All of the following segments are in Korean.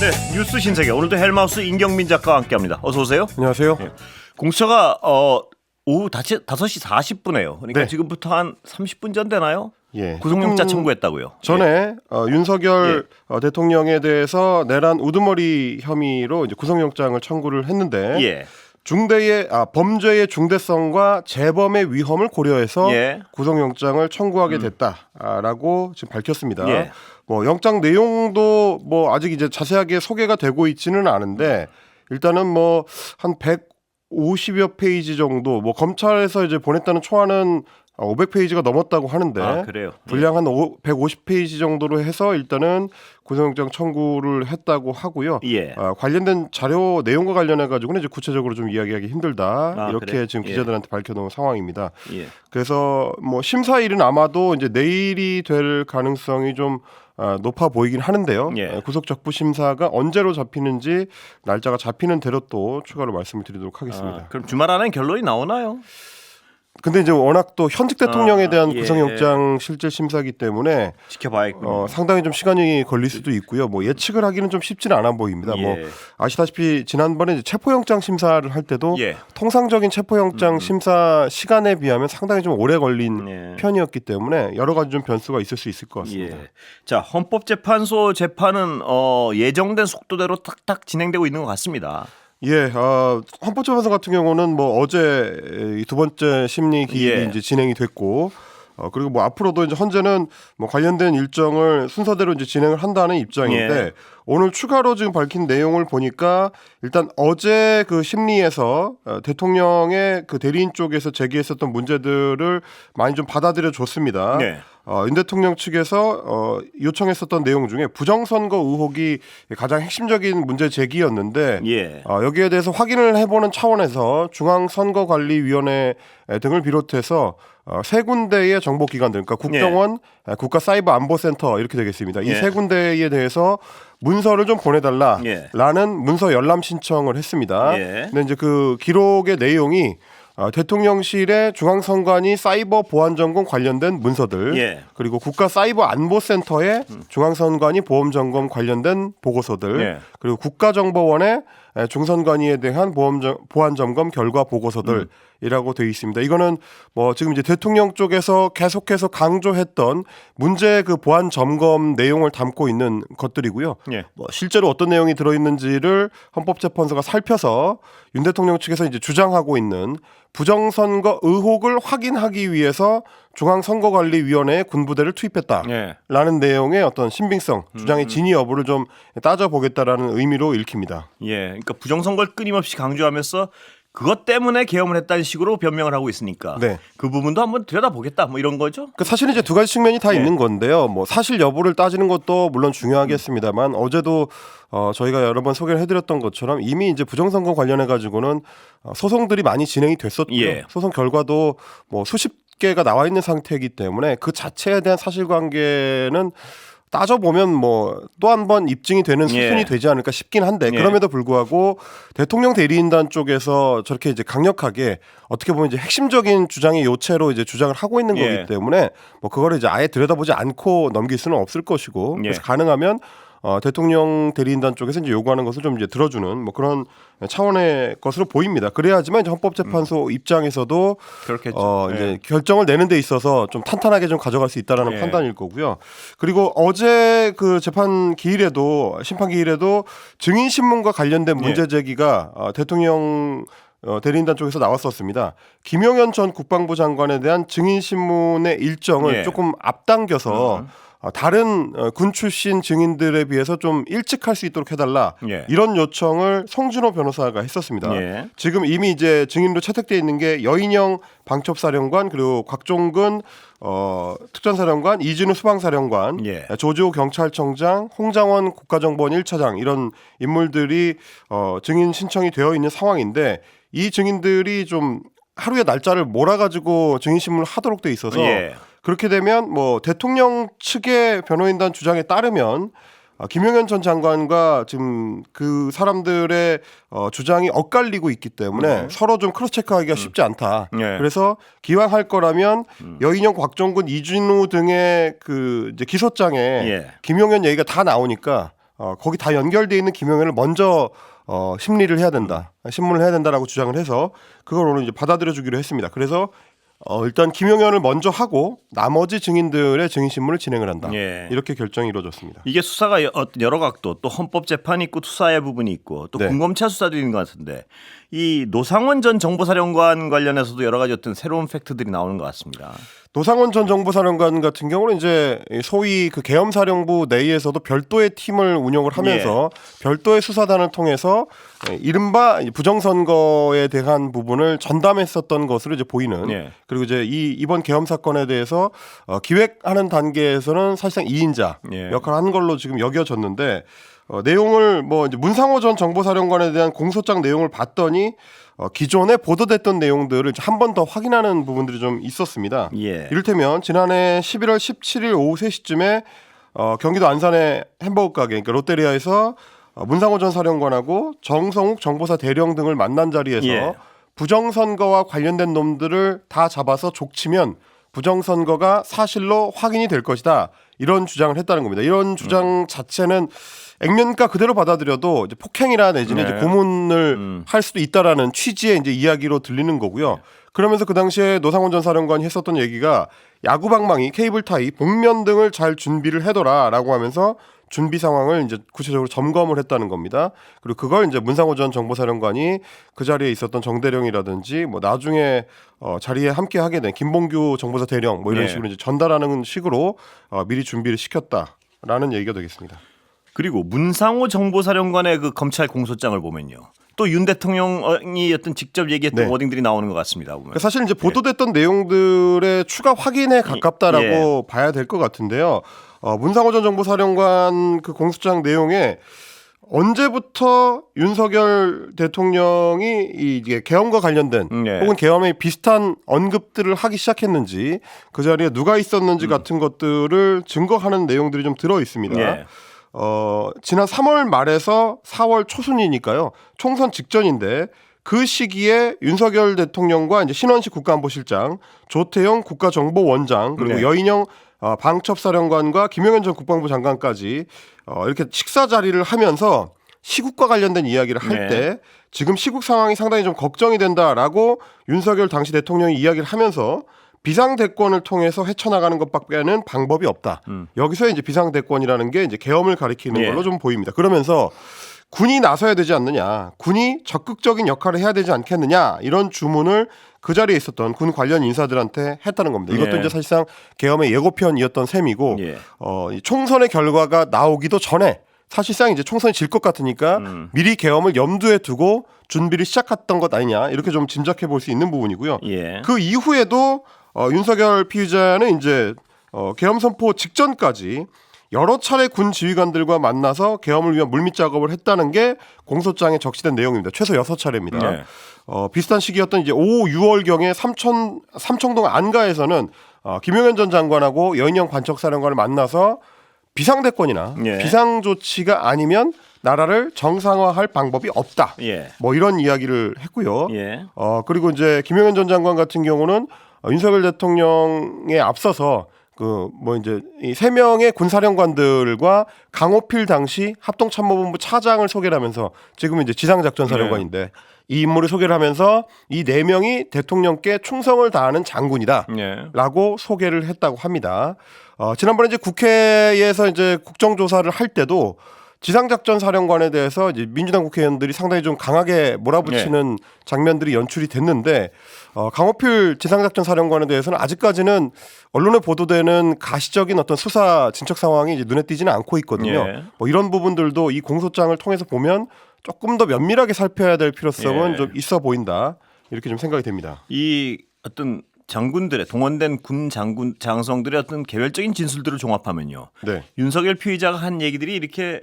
네, 뉴스 신세계 오늘도 헬마우스 임경민 작가와 함께합니다. 어서 오세요. 안녕하세요. 네. 공수처가 오후 5시 40분에요. 그러니까 네. 지금부터 한 30분 전 되나요? 예. 구속영장 청구했다고요. 전에 윤석열 대통령에 대해서 내란 우두머리 혐의로 이제 구속영장을 청구를 했는데 예. 범죄의 중대성과 재범의 위험을 고려해서 예. 구속영장을 청구하게 됐다라고 지금 밝혔습니다. 예. 뭐 영장 내용도 뭐 아직 이제 자세하게 소개가 되고 있지는 않은데 일단은 뭐 한 150여 페이지 정도 뭐 검찰에서 이제 보냈다는 초안은 500페이지가 넘었다고 하는데 그래요. 분량 한 150페이지 정도로 해서 일단은 구속영장 청구를 했다고 하고요. 예. 관련된 자료 내용과 관련해 가지고는 이제 구체적으로 좀 이야기하기 힘들다 이렇게 그래? 지금 기자들한테 밝혀놓은 상황입니다. 예. 그래서 뭐 심사일은 아마도 이제 내일이 될 가능성이 좀 높아 보이긴 하는데요. 예. 구속적부 심사가 언제로 잡히는지 날짜가 잡히는 대로 또 추가로 말씀을 드리도록 하겠습니다. 그럼 주말 안에 결론이 나오나요? 근데 이제 워낙 또 현직 대통령에 대한 예. 구속영장 실질 심사이기 때문에 지켜봐야겠군요. 상당히 좀 시간이 걸릴 수도 있고요. 뭐 예측을 하기는 좀 쉽지는 않아 보입니다. 예. 뭐 아시다시피 지난번에 이제 체포영장 심사를 할 때도 예. 통상적인 체포영장 심사 시간에 비하면 상당히 좀 오래 걸린 예. 편이었기 때문에 여러 가지 좀 변수가 있을 수 있을 것 같습니다. 예. 자, 헌법재판소 재판은 예정된 속도대로 탁탁 진행되고 있는 것 같습니다. 예, 헌법재판소 같은 경우는 뭐 어제 이 두 번째 심리 기일이 예. 이제 진행이 됐고, 그리고 뭐 앞으로도 이제 현재는 뭐 관련된 일정을 순서대로 이제 진행을 한다는 입장인데 예. 오늘 추가로 지금 밝힌 내용을 보니까 일단 어제 그 심리에서 대통령의 그 대리인 쪽에서 제기했었던 문제들을 많이 좀 받아들여 줬습니다. 네. 윤 대통령 측에서 요청했었던 내용 중에 부정선거 의혹이 가장 핵심적인 문제 제기였는데 예. 여기에 대해서 확인을 해보는 차원에서 중앙선거관리위원회 등을 비롯해서 세 군데의 정보기관들, 그러니까 국정원, 국가사이버안보센터 이렇게 되겠습니다. 이 세 군데에 대해서 문서를 좀 보내달라라는 문서 열람 신청을 했습니다. 예. 근데 이제 그 기록의 내용이 대통령실의 중앙선관위 사이버 보안점검 관련된 문서들, 예. 그리고 국가사이버안보센터의 중앙선관위 보험점검 관련된 보고서들, 예. 그리고 국가정보원의 중선관위에 대한 보안점검 결과 보고서들이라고 되어 있습니다. 이거는 뭐 지금 이제 대통령 쪽에서 계속해서 강조했던 문제 그 보안 점검 내용을 담고 있는 것들이고요. 예. 뭐 실제로 어떤 내용이 들어있는지를 헌법재판소가 살펴서 윤 대통령 측에서 이제 주장하고 있는 부정선거 의혹을 확인하기 위해서 중앙선거관리위원회에 군부대를 투입했다라는 예. 내용의 어떤 신빙성, 주장의 진위 여부를 좀 따져보겠다라는 의미로 읽힙니다. 예. 그러니까 부정선거를 끊임없이 강조하면서 그것 때문에 계엄을 했다는 식으로 변명을 하고 있으니까 네. 그 부분도 한번 들여다보겠다 뭐 이런 거죠. 그 사실은 이제 두 가지 측면이 다 예. 있는 건데요. 뭐 사실 여부를 따지는 것도 물론 중요하겠습니다만 어제도 저희가 여러 번 소개를 해드렸던 것처럼 이미 이제 부정선거 관련해 가지고는 소송들이 많이 진행이 됐었고요. 예. 소송 결과도 뭐 수십 개가 나와 있는 상태이기 때문에 그 자체에 대한 사실관계는 따져보면 뭐 또 한 번 입증이 되는 수순이 예. 되지 않을까 싶긴 한데 예. 그럼에도 불구하고 대통령 대리인단 쪽에서 저렇게 이제 강력하게 어떻게 보면 이제 핵심적인 주장의 요체로 이제 주장을 하고 있는 예. 거기 때문에 뭐 그거를 이제 아예 들여다보지 않고 넘길 수는 없을 것이고 예. 그래서 가능하면 대통령 대리인단 쪽에서 이제 요구하는 것을 좀 이제 들어주는 뭐 그런 차원의 것으로 보입니다. 그래야지만 이제 헌법재판소 입장에서도 그렇겠죠. 이제 예. 결정을 내는 데 있어서 좀 탄탄하게 좀 가져갈 수 있다라는 예. 판단일 거고요. 그리고 어제 그 심판 기일에도 증인 신문과 관련된 문제 제기가 대통령 대리인단 쪽에서 나왔었습니다. 김용현 전 국방부 장관에 대한 증인 신문의 일정을 예. 조금 앞당겨서 다른 군 출신 증인들에 비해서 좀 일찍 할 수 있도록 해달라 예. 이런 요청을 송준호 변호사가 했었습니다. 예. 지금 이미 이제 증인으로 채택돼 있는 게 여인영 방첩사령관 그리고 곽종근 특전사령관, 이진우 수방사령관, 예. 조지호 경찰청장, 홍장원 국가정보원 1차장 이런 인물들이 증인 신청이 되어 있는 상황인데 이 증인들이 좀 하루에 날짜를 몰아가지고 증인 신문을 하도록 돼 있어서 예. 그렇게 되면 뭐 대통령 측의 변호인단 주장에 따르면 김용현 전 장관과 지금 그 사람들의 주장이 엇갈리고 있기 때문에 서로 좀 크로스체크하기가 쉽지 않다. 네. 그래서 기왕 할 거라면 여인영, 곽종근, 이진우 등의 그 이제 기소장에 예. 김용현 얘기가 다 나오니까 거기 다 연결돼 있는 김용현을 먼저 심리를 해야 된다, 신문을 해야 된다라고 주장을 해서 그걸 오늘 이제 받아들여주기로 했습니다. 그래서 일단 김용현을 먼저 하고 나머지 증인들의 증인 신문을 진행을 한다. 예. 이렇게 결정이 이루어졌습니다. 이게 수사가 여러 각도 또 헌법재판이 있고 투사의 부분이 있고 또 네. 공검찰 수사도 있는 것 같은데 이 노상원 전 정보사령관 관련해서도 여러 가지 어떤 새로운 팩트들이 나오는 것 같습니다. 노상원 전 정보사령관 같은 경우는 이제 소위 그 계엄사령부 내에서도 별도의 팀을 운영을 하면서 별도의 수사단을 통해서 이른바 부정선거에 대한 부분을 전담했었던 것으로 이제 보이는 그리고 이제 이번 계엄 사건에 대해서 기획하는 단계에서는 사실상 2인자 역할을 한 걸로 지금 여겨졌는데 내용을 뭐 이제 문상호 전 정보사령관에 대한 공소장 내용을 봤더니 기존에 보도됐던 내용들을 한 번 더 확인하는 부분들이 좀 있었습니다. 이를테면 지난해 11월 17일 오후 3시쯤에 경기도 안산의 햄버거 가게 그러니까 롯데리아에서 문상호 전 사령관하고 정성욱 정보사 대령 등을 만난 자리에서 부정선거와 관련된 놈들을 다 잡아서 족치면 부정선거가 사실로 확인이 될 것이다. 이런 주장을 했다는 겁니다. 이런 주장 자체는 액면가 그대로 받아들여도 이제 폭행이나 내지는 이제 고문을 할 수도 있다라는 취지의 이제 이야기로 들리는 거고요. 그러면서 그 당시에 노상원 전 사령관이 했었던 얘기가 야구방망이, 케이블 타이, 복면 등을 잘 준비를 해둬라라고 하면서 준비 상황을 이제 구체적으로 점검을 했다는 겁니다. 그리고 그걸 이제 문상호 전 정보사령관이 그 자리에 있었던 정대령이라든지 뭐 나중에 자리에 함께 하게 된 김봉규 정보사 대령 뭐 이런 식으로 이제 전달하는 식으로 미리 준비를 시켰다라는 얘기가 되겠습니다. 그리고 문상호 정보사령관의 그 검찰 공소장을 보면요. 또 윤 대통령이 어떤 직접 얘기했던 워딩들이 나오는 것 같습니다. 보면. 사실 이제 보도됐던 내용들의 추가 확인에 가깝다라고 봐야 될 것 같은데요. 문상호 전 정보사령관 그 공소장 내용에 언제부터 윤석열 대통령이 이게 계엄과 관련된 혹은 계엄에 비슷한 언급들을 하기 시작했는지 그 자리에 누가 있었는지 같은 것들을 증거하는 내용들이 좀 들어 있습니다. 지난 3월 말에서 4월 초순이니까요. 총선 직전인데 그 시기에 윤석열 대통령과 이제 신원식 국가안보실장, 조태영 국가정보원장 그리고 여인영 방첩사령관과 김용현 전 국방부 장관까지 이렇게 식사 자리를 하면서 시국과 관련된 이야기를 할 때 지금 시국 상황이 상당히 좀 걱정이 된다라고 윤석열 당시 대통령이 이야기를 하면서 비상대권을 통해서 헤쳐나가는 것밖에는 방법이 없다. 여기서 이제 비상대권이라는 게 이제 계엄을 가리키는 걸로 좀 보입니다. 그러면서 군이 나서야 되지 않느냐, 군이 적극적인 역할을 해야 되지 않겠느냐 이런 주문을 그 자리에 있었던 군 관련 인사들한테 했다는 겁니다. 이것도 이제 사실상 계엄의 예고편이었던 셈이고 총선의 결과가 나오기도 전에 사실상 이제 총선이 질 것 같으니까 미리 계엄을 염두에 두고 준비를 시작했던 것 아니냐 이렇게 좀 짐작해 볼 수 있는 부분이고요. 그 이후에도 윤석열 피의자는 이제 계엄 선포 직전까지 여러 차례 군 지휘관들과 만나서 계엄을 위한 물밑 작업을 했다는 게 공소장에 적시된 내용입니다. 최소 6차례입니다. 비슷한 시기였던 이제 5, 6월경에 삼청동 안가에서는 김용현 전 장관하고 여인영 관측사령관을 만나서 비상대권이나 비상조치가 아니면 나라를 정상화할 방법이 없다. 뭐 이런 이야기를 했고요. 그리고 이제 김용현 전 장관 같은 경우는 윤석열 대통령에 앞서서 그 뭐 이제 이 3명의 군사령관들과 강호필 당시 합동참모본부 차장을 소개를 하면서 지금은 이제 지상작전사령관인데 이 인물을 소개를 하면서 이 4명이 대통령께 충성을 다하는 장군이다라고 소개를 했다고 합니다. 지난번에 이제 국회에서 이제 국정조사를 할 때도 지상작전사령관에 대해서 이제 민주당 국회의원들이 상당히 좀 강하게 몰아붙이는 장면들이 연출이 됐는데 강호필 지상작전사령관에 대해서는 아직까지는 언론에 보도되는 가시적인 어떤 수사 진척 상황이 이제 눈에 띄지는 않고 있거든요. 뭐 이런 부분들도 이 공소장을 통해서 보면 조금 더 면밀하게 살펴야 될 필요성은 좀 있어 보인다. 이렇게 좀 생각이 됩니다. 이 어떤 장군들의 동원된 군 장군 장성들의 어떤 개별적인 진술들을 종합하면요. 윤석열 피의자가 한 얘기들이 이렇게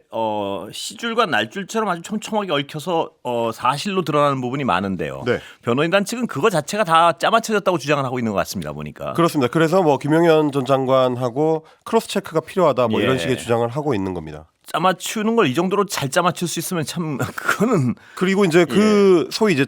시줄과 날줄처럼 아주 촘촘하게 얽혀서 사실로 드러나는 부분이 많은데요. 변호인단 측은 그거 자체가 다 짜맞춰졌다고 주장을 하고 있는 것 같습니다. 보니까. 그렇습니다. 그래서 뭐 김용현 전 장관하고 크로스 체크가 필요하다 뭐 이런 식의 주장을 하고 있는 겁니다. 짜맞추는 걸 이 정도로 잘 짜맞출 수 있으면 참 그거는 그리고 이제 그 소위 이제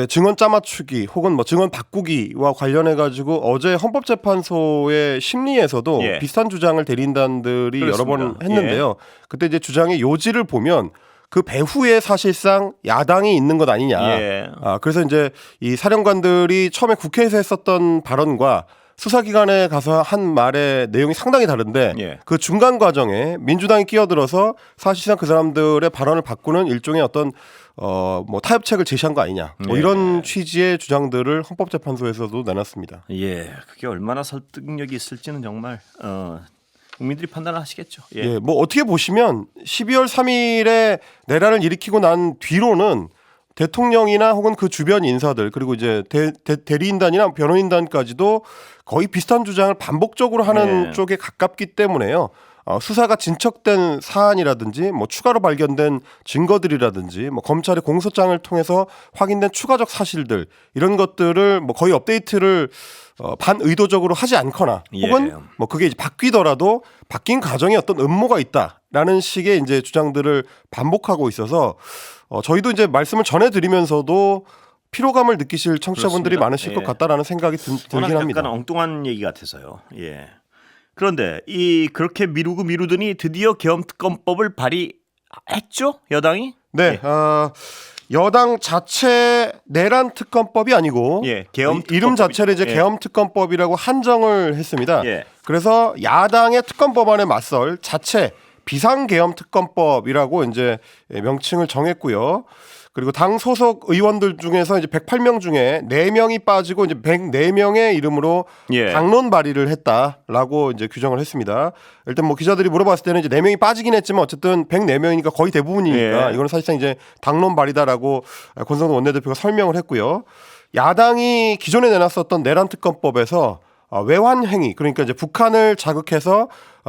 증언 짜맞추기 혹은 뭐 증언 바꾸기와 관련해 가지고 어제 헌법재판소의 심리에서도 예. 비슷한 주장을 대리인단들이 그렇습니다. 여러 번 했는데요. 그때 이제 주장의 요지를 보면 그 배후에 사실상 야당이 있는 것 아니냐. 예. 그래서 이제 이 사령관들이 처음에 국회에서 했었던 발언과 수사기관에 가서 한 말의 내용이 상당히 다른데 예. 그 중간 과정에 민주당이 끼어들어서 사실상 그 사람들의 발언을 바꾸는 일종의 어떤 뭐 타협책을 제시한 거 아니냐. 뭐 예. 이런 취지의 주장들을 헌법재판소에서도 내놨습니다. 예, 그게 얼마나 설득력이 있을지는 정말 국민들이 판단을 하시겠죠. 예. 예, 뭐 어떻게 보시면 12월 3일에 내란을 일으키고 난 뒤로는 대통령이나 혹은 그 주변 인사들 그리고 이제 대리인단이나 변호인단까지도 거의 비슷한 주장을 반복적으로 하는 예. 쪽에 가깝기 때문에요. 수사가 진척된 사안이라든지 뭐 추가로 발견된 증거들이라든지 뭐 검찰의 공소장을 통해서 확인된 추가적 사실들 이런 것들을 뭐 거의 업데이트를 반의도적으로 하지 않거나 혹은 예. 뭐 그게 이제 바뀌더라도 바뀐 과정에 어떤 음모가 있다라는 식의 이제 주장들을 반복하고 있어서 저희도 이제 말씀을 전해드리면서도 피로감을 느끼실 청취자분들이 그렇습니다. 많으실 예. 것 같다라는 생각이 워낙 들긴 합니다. 약간 엉뚱한 얘기 같아서요. 예. 그런데 그렇게 미루고 미루더니 드디어 계엄특검법을 발의했죠, 여당이? 네, 여당 자체 내란 특검법이 아니고 예, 계엄특검법이- 이름 자체를 이제 예. 계엄 특검법이라고 한정을 했습니다. 예. 그래서 야당의 특검 법안에 맞설 자체 비상 계엄 특검법이라고 이제 명칭을 정했고요. 그리고 당 소속 의원들 중에서 이제 108명 중에 4명이 빠지고 이제 104명의 이름으로 예. 당론 발의를 했다라고 이제 규정을 했습니다. 일단 뭐 기자들이 물어봤을 때는 이제 4명이 빠지긴 했지만 어쨌든 104명이니까 거의 대부분이니까 예. 이거는 사실상 이제 당론 발의다라고 권성동 원내대표가 설명을 했고요. 야당이 기존에 내놨었던 내란 특검법에서 외환 행위 그러니까 이제 북한을 자극해서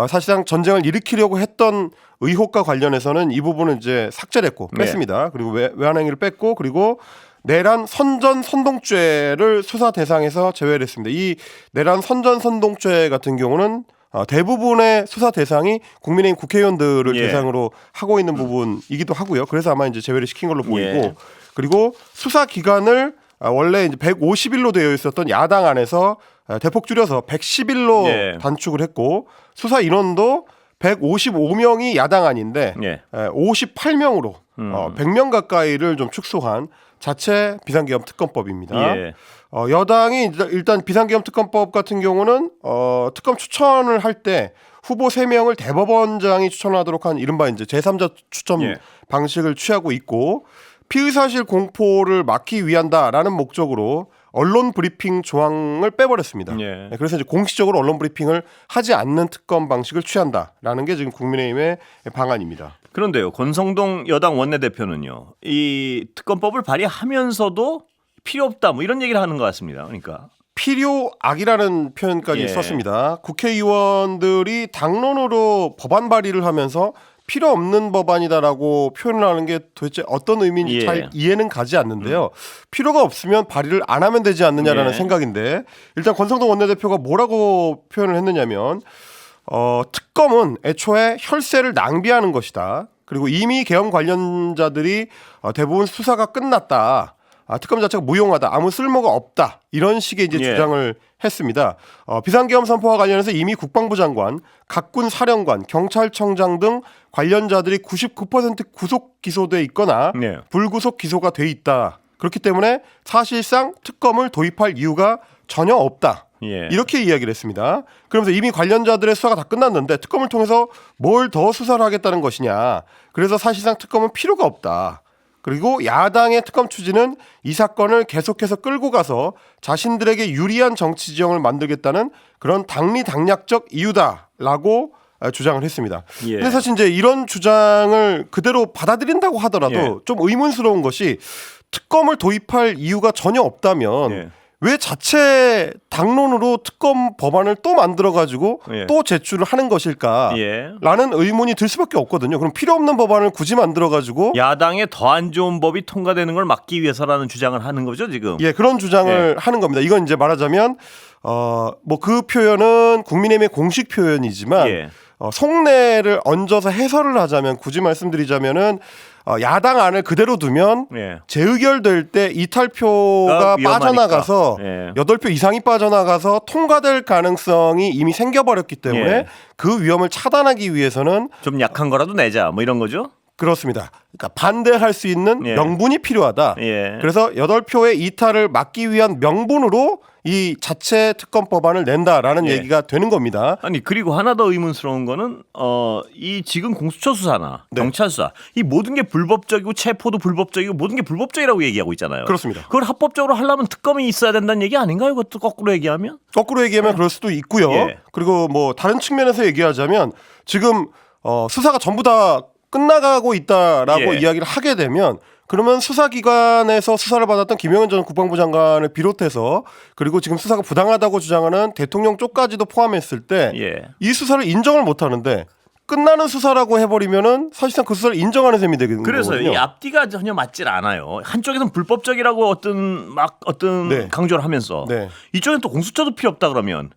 사실상 전쟁을 일으키려고 했던 의혹과 관련해서는 이 부분은 이제 삭제를 했고 뺐습니다. 그리고 외환 행위를 뺐고 그리고 내란 선전 선동죄를 수사 대상에서 제외를 했습니다. 이 내란 선전 선동죄 같은 경우는 대부분의 수사 대상이 국민의힘 국회의원들을 예. 대상으로 하고 있는 부분이기도 하고요. 그래서 아마 이제 제외를 시킨 걸로 보이고 예. 그리고 수사 기간을 원래 이제 150일로 되어 있었던 야당 안에서 대폭 줄여서 110일로 예. 단축을 했고 수사 인원도 155명이 야당 안인데 예. 58명으로 100명 가까이를 좀 축소한 자체 비상계엄 특검법입니다. 예. 여당이 일단 비상계엄 특검법 같은 경우는 특검 추천을 할 때 후보 3명을 대법원장이 추천하도록 한 이른바 이제 제3자 추천 예. 방식을 취하고 있고 피의사실 공포를 막기 위한다라는 목적으로 언론 브리핑 조항을 빼버렸습니다. 예. 그래서 이제 공식적으로 언론 브리핑을 하지 않는 특검 방식을 취한다라는 게 지금 국민의힘의 방안입니다. 그런데요, 권성동 여당 원내대표는요, 이 특검법을 발의하면서도 필요 없다, 뭐 이런 얘기를 하는 것 같습니다. 그러니까 필요악이라는 표현까지 예. 썼습니다. 국회의원들이 당론으로 법안 발의를 하면서 필요 없는 법안이다라고 표현을 하는 게 도대체 어떤 의미인지 예. 잘 이해는 가지 않는데요. 필요가 없으면 발의를 안 하면 되지 않느냐라는 예. 생각인데 일단 권성동 원내대표가 뭐라고 표현을 했느냐면 특검은 애초에 혈세를 낭비하는 것이다. 그리고 이미 계엄 관련자들이 대부분 수사가 끝났다. 특검 자체가 무용하다. 아무 쓸모가 없다. 이런 식의 이제 예. 주장을 했습니다. 비상계엄 선포와 관련해서 이미 국방부 장관, 각군 사령관, 경찰청장 등 관련자들이 99% 구속 기소돼 있거나 네. 불구속 기소가 돼 있다. 그렇기 때문에 사실상 특검을 도입할 이유가 전혀 없다. 예. 이렇게 이야기를 했습니다. 그러면서 이미 관련자들의 수사가 다 끝났는데 특검을 통해서 뭘 더 수사를 하겠다는 것이냐. 그래서 사실상 특검은 필요가 없다. 그리고 야당의 특검 추진은 이 사건을 계속해서 끌고 가서 자신들에게 유리한 정치 지형을 만들겠다는 그런 당리당략적 이유다라고 주장을 했습니다. 예. 근데 사실 이제 이런 주장을 그대로 받아들인다고 하더라도 예. 좀 의문스러운 것이 특검을 도입할 이유가 전혀 없다면 예. 왜 자체 당론으로 특검 법안을 또 만들어 가지고 예. 또 제출을 하는 것일까? 예. 라는 의문이 들 수밖에 없거든요. 그럼 필요 없는 법안을 굳이 만들어 가지고 야당의 더 안 좋은 법이 통과되는 걸 막기 위해서라는 주장을 하는 거죠, 지금. 예, 그런 주장을 하는 겁니다. 이건 이제 말하자면 뭐 그 표현은 국민의힘의 공식 표현이지만 예. 속내를 얹어서 해설을 하자면 굳이 말씀드리자면은 야당 안을 그대로 두면 예. 재의결될 때 이탈표가 위험하니까. 빠져나가서 예. 8표 이상이 빠져나가서 통과될 가능성이 이미 생겨버렸기 때문에 예. 그 위험을 차단하기 위해서는 좀 약한 거라도 내자 뭐 이런 거죠. 그렇습니다. 그러니까 반대할 수 있는 예. 명분이 필요하다. 예. 그래서 8표의 이탈을 막기 위한 명분으로 이 자체 특검 법안을 낸다라는 예. 얘기가 되는 겁니다. 아니 그리고 하나 더 의문스러운 거는 이 지금 공수처 수사나 네. 경찰 수사 이 모든 게 불법적이고 체포도 불법적이고 모든 게 불법적이라고 얘기하고 있잖아요. 그렇습니다. 그걸 합법적으로 하려면 특검이 있어야 된다는 얘기 아닌가요? 이것도 거꾸로 얘기하면? 거꾸로 얘기하면 그럴 수도 있고요. 예. 그리고 뭐 다른 측면에서 얘기하자면 지금 수사가 전부 다 끝나가고 있다라고 예. 이야기를 하게 되면 그러면 수사기관에서 수사를 받았던 김영현 전 국방부 장관을 비롯해서 그리고 지금 수사가 부당하다고 주장하는 대통령 쪽까지도 포함했을 때 이 예. 수사를 인정을 못 하는데 끝나는 수사라고 해버리면은 사실상 그 수사를 인정하는 셈이 되는 그래서 거거든요. 이 앞뒤가 전혀 맞질 않아요. 한쪽에서는 불법적이라고 어떤 네. 강조를 하면서 네. 이쪽엔 또 공수처도 필요 없다 그러면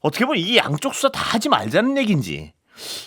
어떻게 보면 이 양쪽 수사 다 하지 말자는 얘기인지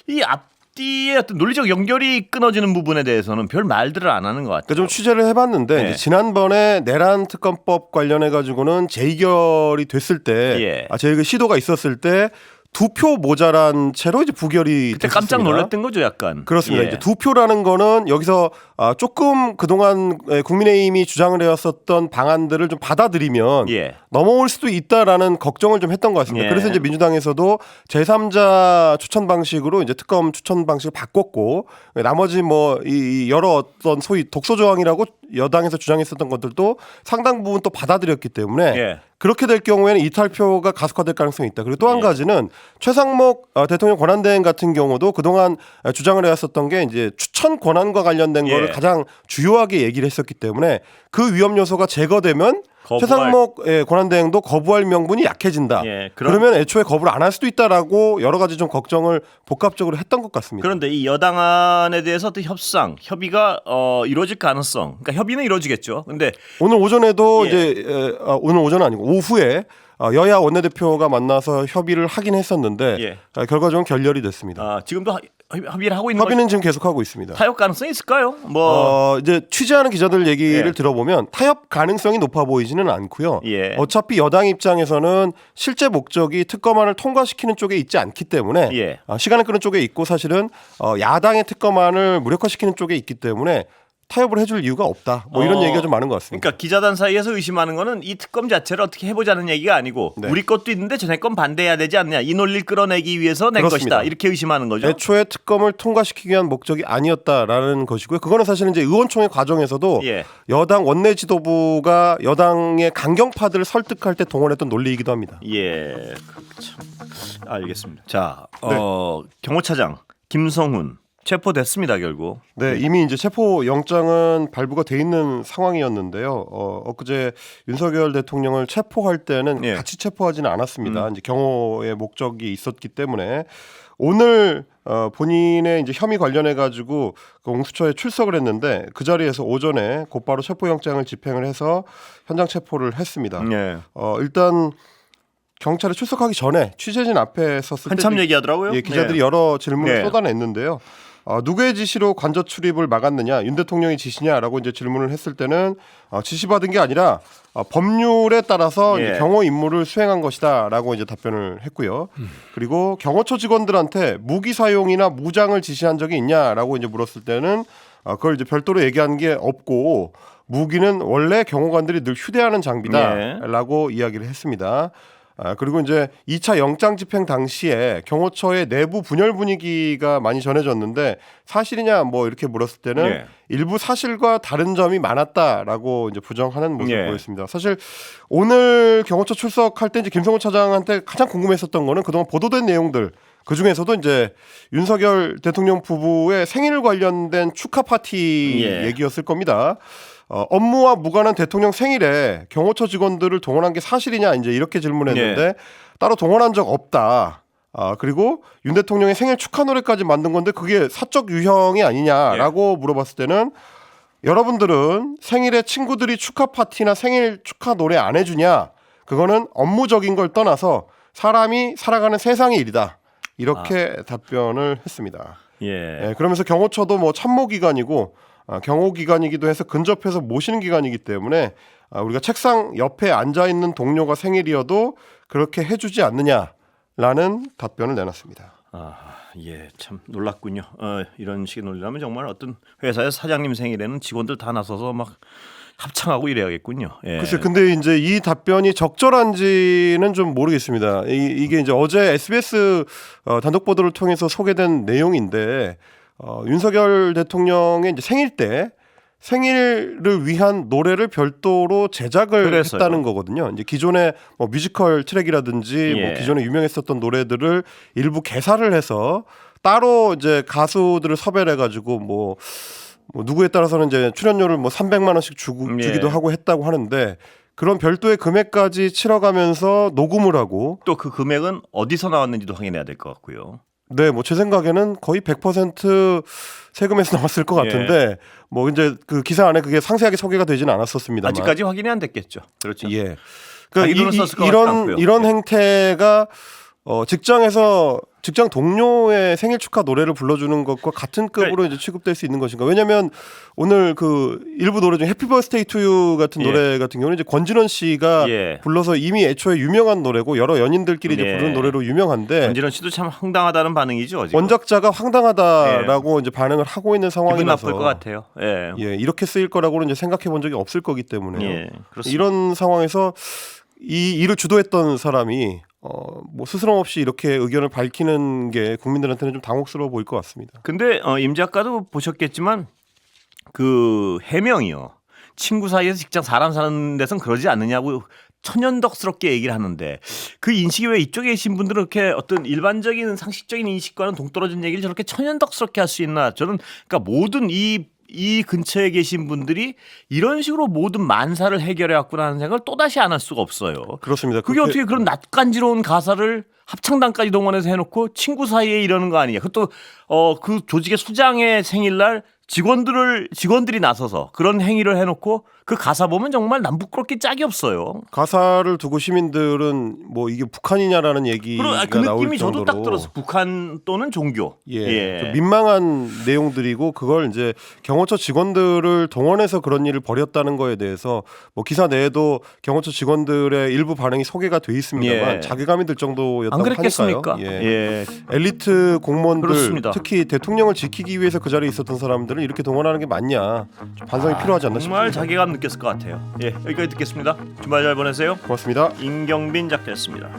이 앞뒤의 어떤 논리적 연결이 끊어지는 부분에 대해서는 별 말들을 안 하는 것 같아요. 그러니까 좀 취재를 해봤는데 네. 이제 지난번에 내란 특검법 관련해 가지고는 재의결이 됐을 때, 예. 재의결 시도가 있었을 때 2표 모자란 채로 이제 부결이 그때 됐습니다. 깜짝 놀랐던 거죠, 약간. 그렇습니다. 예. 이제 2표라는 거는 여기서 조금 그동안 국민의힘이 주장을 해왔었던 방안들을 좀 받아들이면 예. 넘어올 수도 있다라는 걱정을 좀 했던 것 같습니다. 예. 그래서 이제 민주당에서도 제3자 추천 방식으로 이제 특검 추천 방식을 바꿨고 나머지 뭐 이 여러 어떤 소위 독소 조항이라고 여당에서 주장했었던 것들도 상당 부분 또 받아들였기 때문에 예. 그렇게 될 경우에는 이탈표가 가속화될 가능성이 있다. 그리고 또 한 예. 가지는 최상목 대통령 권한대행 같은 경우도 그동안 주장을 해왔었던 게 이제 추천 권한과 관련된 예. 거를 가장 주요하게 얘기를 했었기 때문에 그 위험 요소가 제거되면 거부할- 최상목 권한대행도 거부할 명분이 약해진다. 예, 그러면 애초에 거부를 안 할 수도 있다라고 여러 가지 좀 걱정을 복합적으로 했던 것 같습니다. 그런데 이 여당안에 대해서 어떤 협상, 협의가 이루어질 가능성, 그러니까 협의는 이루어지겠죠. 근데 오늘 오전에도 예. 이제 오늘 오전은 아니고 오후에 여야 원내대표가 만나서 협의를 하긴 했었는데 예. 결과적으로 결렬이 됐습니다. 지금도 협의를 하고 있는 협의는 지금 계속하고 있습니다. 타협 가능성이 있을까요? 뭐 이제 취재하는 기자들 얘기를 예. 들어보면 타협 가능성이 높아 보이지는 않고요. 예. 어차피 여당 입장에서는 실제 목적이 특검안을 통과시키는 쪽에 있지 않기 때문에 예. 시간을 끄는 쪽에 있고 사실은 야당의 특검안을 무력화시키는 쪽에 있기 때문에 타협을 해줄 이유가 없다. 뭐 이런 얘기가 좀 많은 것 같습니다. 그러니까 기자단 사이에서 의심하는 거는 이 특검 자체를 어떻게 해보자는 얘기가 아니고 네. 우리 것도 있는데 쟤네 건 반대해야 되지 않느냐 이 논리를 끌어내기 위해서 낸 그렇습니다. 것이다 이렇게 의심하는 거죠. 애초에 특검을 통과시키기 위한 목적이 아니었다라는 것이고요. 그거는 사실은 이제 의원총회 과정에서도 예. 여당 원내 지도부가 여당의 강경파들을 설득할 때 동원했던 논리이기도 합니다. 예, 참 알겠습니다. 자, 네. 경호차장 김성훈 체포됐습니다 결국. 네, 이미 이제 체포 영장은 발부가 돼 있는 상황이었는데요. 엊그제 윤석열 대통령을 체포할 때는 예. 같이 체포하지는 않았습니다. 이제 경호의 목적이 있었기 때문에 오늘 본인의 이제 혐의 관련해 가지고 공수처에 출석을 했는데 그 자리에서 오전에 곧바로 체포 영장을 집행을 해서 현장 체포를 했습니다. 예. 일단 경찰에 출석하기 전에 취재진 앞에 섰을 한참 때 얘기하더라고요. 예, 기자들이 예. 여러 질문을 네. 쏟아냈는데요. 누구의 지시로 관저 출입을 막았느냐, 윤 대통령이 지시냐라고 이제 질문을 했을 때는 지시받은 게 아니라 법률에 따라서 예. 이제 경호 임무를 수행한 것이다라고 이제 답변을 했고요. 그리고 경호처 직원들한테 무기 사용이나 무장을 지시한 적이 있냐라고 이제 물었을 때는 그걸 이제 별도로 얘기한 게 없고 무기는 원래 경호관들이 늘 휴대하는 장비다라고 이야기를 했습니다. 그리고 이제 2차 영장 집행 당시에 경호처의 내부 분열 분위기가 많이 전해졌는데 사실이냐 뭐 이렇게 물었을 때는 예. 일부 사실과 다른 점이 많았다라고 이제 부정하는 모습을 예. 보였습니다. 사실 오늘 경호처 출석할 때 이제 김성훈 차장한테 가장 궁금했었던 거는 그동안 보도된 내용들 그 중에서도 이제 윤석열 대통령 부부의 생일 관련된 축하 파티 예. 얘기였을 겁니다. 업무와 무관한 대통령 생일에 경호처 직원들을 동원한 게 사실이냐 이제 이렇게 질문했는데 예. 따로 동원한 적 없다. 그리고 윤 대통령의 생일 축하 노래까지 만든 건데 그게 사적 유형이 아니냐라고 물어봤을 때는 여러분들은 생일에 친구들이 축하 파티나 생일 축하 노래 안 해주냐? 그거는 업무적인 걸 떠나서 사람이 살아가는 세상의 일이다. 이렇게 답변을 했습니다. 예. 그러면서 경호처도 뭐 참모기관이고 경호기관이기도 해서 근접해서 모시는 기관이기 때문에 우리가 책상 옆에 앉아 있는 동료가 생일이어도 그렇게 해주지 않느냐라는 답변을 내놨습니다. 예, 참 놀랐군요. 이런 식의 논리라면 정말 어떤 회사의 사장님 생일에는 직원들 다 나서서 막 합창하고 이래야겠군요. 예. 글쎄, 근데 이제 이 답변이 적절한지는 좀 모르겠습니다. 이게 이제 어제 SBS 단독 보도를 통해서 소개된 내용인데 윤석열 대통령의 이제 생일 때 생일을 위한 노래를 별도로 제작을 그랬어요. 했다는 거거든요. 이제 기존의 뭐 뮤지컬 트랙이라든지 예. 뭐 기존에 유명했었던 노래들을 일부 개사를 해서 따로 이제 가수들을 섭외를 해가지고 뭐 누구에 따라서는 이제 출연료를 뭐 300만 원씩 주기도 하고 했다고 하는데 그런 별도의 금액까지 치러가면서 녹음을 하고 또 그 금액은 어디서 나왔는지도 확인해야 될 것 같고요. 네, 뭐 제 생각에는 거의 100% 세금에서 나왔을 것 같은데 뭐 이제 그 기사 안에 그게 상세하게 소개가 되지는 않았었습니다만 아직까지 확인이 안 됐겠죠. 그렇죠. 예. 자기 돈을 썼을 것 같지는 않고요. 이런 행태가 직장에서 직장 동료의 생일 축하 노래를 불러주는 것과 같은 급으로 이제 취급될 수 있는 것인가? 왜냐하면 오늘 그 일부 노래 중에 해피 버스데이 투 유 같은 노래 같은 경우는 이제 권진원 씨가 불러서 이미 애초에 유명한 노래고 여러 연인들끼리 이제 부르는 노래로 유명한데 권진원 씨도 참 황당하다는 반응이죠. 지금. 원작자가 황당하다라고 이제 반응을 하고 있는 상황이라서 기분 나쁠 것 같아요. 예, 이렇게 쓰일 거라고는 이제 생각해 본 적이 없을 거기 때문에요. 그렇습니다. 이런 상황에서 이 일을 주도했던 사람이 뭐 스스럼 없이 이렇게 의견을 밝히는 게 국민들한테는 좀 당혹스러워 보일 것 같습니다. 근데 임 작가도 보셨겠지만 그 해명이요. 친구 사이에서 직장 사람 사는 데선 그러지 않느냐고 천연덕스럽게 얘기를 하는데 그 인식이 왜 이쪽에 계신 분들은 이렇게 어떤 일반적인 상식적인 인식과는 동떨어진 얘기를 저렇게 천연덕스럽게 할 수 있나? 저는 그러니까 모든 이 근처에 계신 분들이 이런 식으로 모든 만사를 해결해 왔구나 하는 생각을 또다시 안 할 수가 없어요. 그렇습니다. 그게 어떻게 그런 낯간지러운 가사를 합창단까지 동원해서 해놓고 친구 사이에 이러는 거 아니냐. 그것도 그 조직의 수장의 생일날 직원들이 나서서 그런 행위를 해놓고 그 가사 보면 정말 남 부끄럽게 짝이 없어요. 가사를 두고 시민들은 뭐 이게 북한이냐라는 얘기가 그 나올 느낌이 정도로 저도 딱 들었어요. 북한 또는 종교. 좀 민망한 내용들이고 그걸 이제 경호처 직원들을 동원해서 그런 일을 벌였다는 거에 대해서 뭐 기사 내에도 경호처 직원들의 일부 반응이 소개가 돼 있습니다만 자괴감이 들 정도였다고 하니까요. 엘리트 공무원들 그렇습니다. 특히 대통령을 지키기 위해서 그 자리에 있었던 사람들은 이렇게 동원하는 게 맞냐? 좀 반성이 필요하지 않나 싶습니다. 정말 자괴감 느꼈을 것 같아요. 여기까지 듣겠습니다. 주말 잘 보내세요. 고맙습니다. 임경빈 작가였습니다.